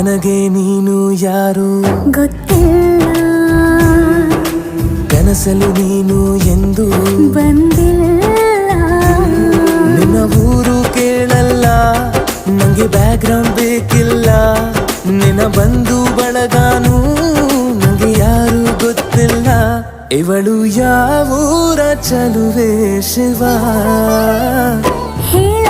ನನಗೆ ನೀನು ಯಾರು ಗೊತ್ತಿಲ್ಲ, ಕನಸಲು ನೀನು ಎಂದು ಬಂದಿಲ್ಲ. ನಿನ್ನ ಊರು ಕೇಳಲ್ಲ, ನಂಗೆ ಬ್ಯಾಕ್ಗ್ರೌಂಡ್ ಬೇಕಿಲ್ಲ. ನಿನ್ನ ಬಂಧು ಬಳಗಾನು ನಂಗೆ ಯಾರು ಗೊತ್ತಿಲ್ಲ. ಇವಳು ಯಾವೂರ ಚಲುವೆ ಶಿವ ಹೇಳ